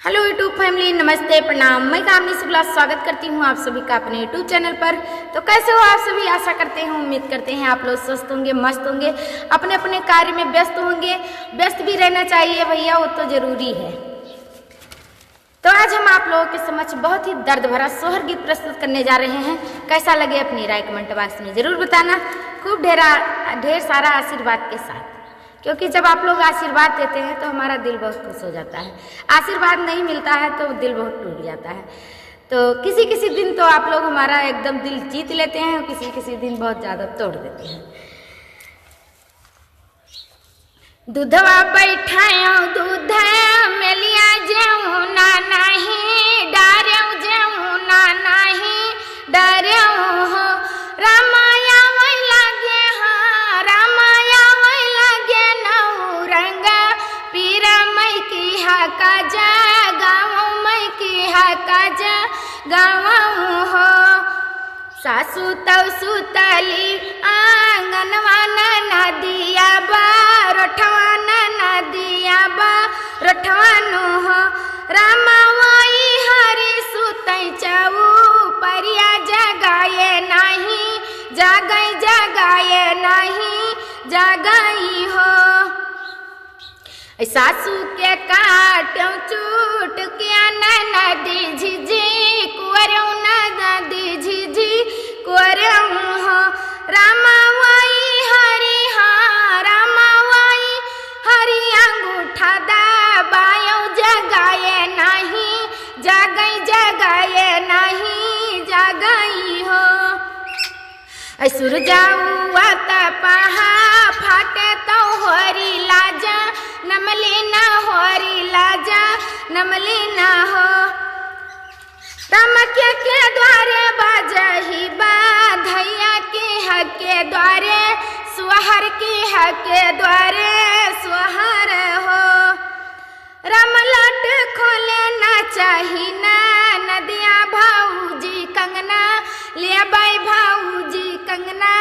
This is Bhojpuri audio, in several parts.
हेलो यूट्यूब फैमिली, नमस्ते, प्रणाम। मैं कामनी शुक्ला स्वागत करती हूँ आप सभी का अपने यूट्यूब चैनल पर। तो कैसे हो आप सभी? आशा करते हैं, उम्मीद करते हैं आप लोग स्वस्थ होंगे, मस्त होंगे, अपने अपने कार्य में व्यस्त होंगे। व्यस्त भी रहना चाहिए भैया, वो तो जरूरी है। तो आज हम आप लोगों के समक्ष बहुत ही दर्द भरा सोहर गीत प्रस्तुत करने जा रहे हैं। कैसा लगे अपनी राय कमेंट बॉक्स में जरूर बताना, खूब ढेर सारा आशीर्वाद के साथ, क्योंकि जब आप लोग आशीर्वाद देते हैं तो हमारा दिल बहुत खुश हो जाता है। आशीर्वाद नहीं मिलता है तो दिल बहुत टूट जाता है। तो किसी किसी दिन तो आप लोग हमारा एकदम दिल जीत लेते हैं और किसी किसी दिन बहुत ज़्यादा तोड़ देते हैं। दूधवा बैठायो दूध मेलिया जेऊ ना नहीं डारेऊ जेऊ ना नहीं डारेऊ हो रामाया वही लागे हाँ रामाया वही लागे नऊ रंग पीरा मई की हा काजा गाँव मई की हा काजा गाँव हो सासू तव सुतली आंगनवा नदिया बा रोठवा नदिया बा रोठवानु हो रामा वही हरि सुतई चाऊ परिया जगाए नहीं जगाए नहीं जगाई हो सासू के काट्यों चूट किया नदी झिझी कुंवरों नदी झिझी कुंवरों हो रामा वही हरि हाँ रामा वही हरि अंगूठा दबायो जगाए नहीं जगाए नहीं जगाई हो असुर जाऊ पहा फाटे तो होरी लाजा नमली ना होरी लाजा नमली ना हो रमके के द्वारे बाजही बाधैया के हक के द्वारे सुहर के हक के द्वारे सुहर हो रमलट खोले ना चाही ना नदिया भाऊजी कंगना ले बाई भाऊजी कंगना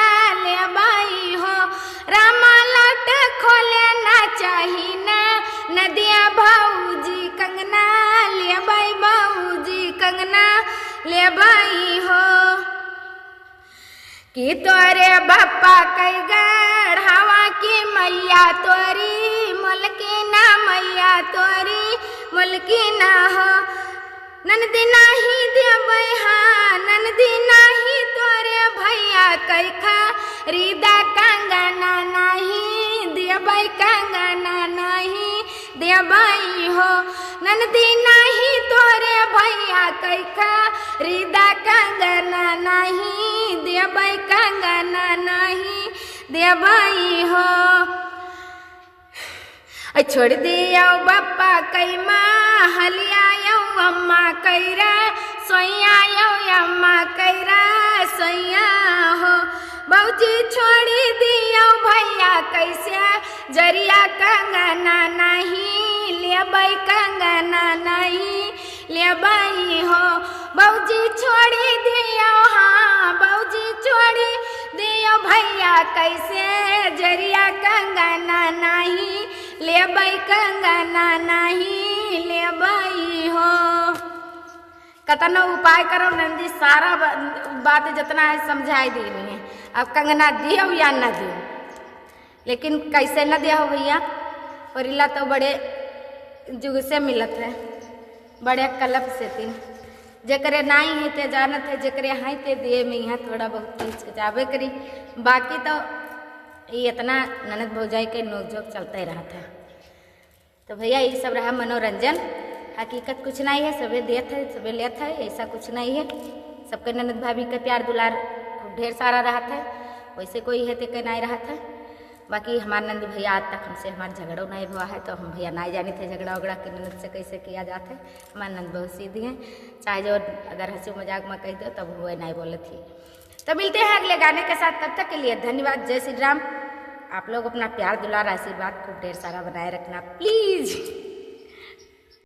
ले बाई हो रमलट खोले ना चाही ना नदिया भाऊजी कंगना ले बाई भाऊजी कंगना ले बाई हो कि तोरे बप्पा कई गढ़ावा की मैया तोरी मुल्की ना मैया तोरी मुल्की ना हो ननदी नाही देबै हाँ ननदी नाही तोरे भैया कई खरीदा कंगना नहीं देबै कंगना नहीं देबै हो ननदी नाही तोरे भैया कई खरीदा कंगना नहीं देबै कंगना नहीं देबै हो छोड़ दिया बप्पा कई महलिया अम्मा कैरा सोया अम्मा कैरा सोया हो बौजी छोड़ी दियो भैया कैसे जरिया कंगना नहीं लेबै कंगना नहीं लेबै हो बौजी छोड़ी दियो हाँ बौजी छोड़ी दियो भैया कैसे जरिया कंगना नहीं लेबै कंगना नहीं लेबै हो। कतनो उपाय करो नंदी सारा बात जितना है समझाई देनी है। अब कंगना दियो या न दियो, लेकिन कैसे न दिया हो भैया। परिला तो बड़े जुग से मिलत है, बड़े कलप से तीन जेकरे नाई है ते जानत है, जेकरे हाई ते दिए में यहाँ थोड़ा बहुत हिचकिचाबे करी। बाकी तो ये इतना ननद भौजाई के नोकझोंक चलता ही रहा था। तो भैया ये सब रहा मनोरंजन, हकीकत कुछ नहीं है। सबे देत है सबे लेत है, ऐसा कुछ नहीं है। सबके ननद भाभी का प्यार दुलार खूब ढेर सारा रहा था, वैसे कोई है तो कहीं नहीं रहा था। बाकी हमारे नंद भैया आज तक हमसे हमारा झगड़ा नहीं हुआ है, तो हम भैया नहीं जाने थे झगड़ा वगड़ा के ननद से कैसे किया जाता है। हमारे नंद बहुत सीधी हैं, चाहे जो अगर हंसी मजाक में कह दो तब हुए नहीं बोले थी। तो मिलते हैं अगले गाने के साथ, तब तक के लिए धन्यवाद। जय श्री राम। आप लोग अपना प्यार दुलार आशीर्वाद खूब ढेर सारा बनाए रखना प्लीज़।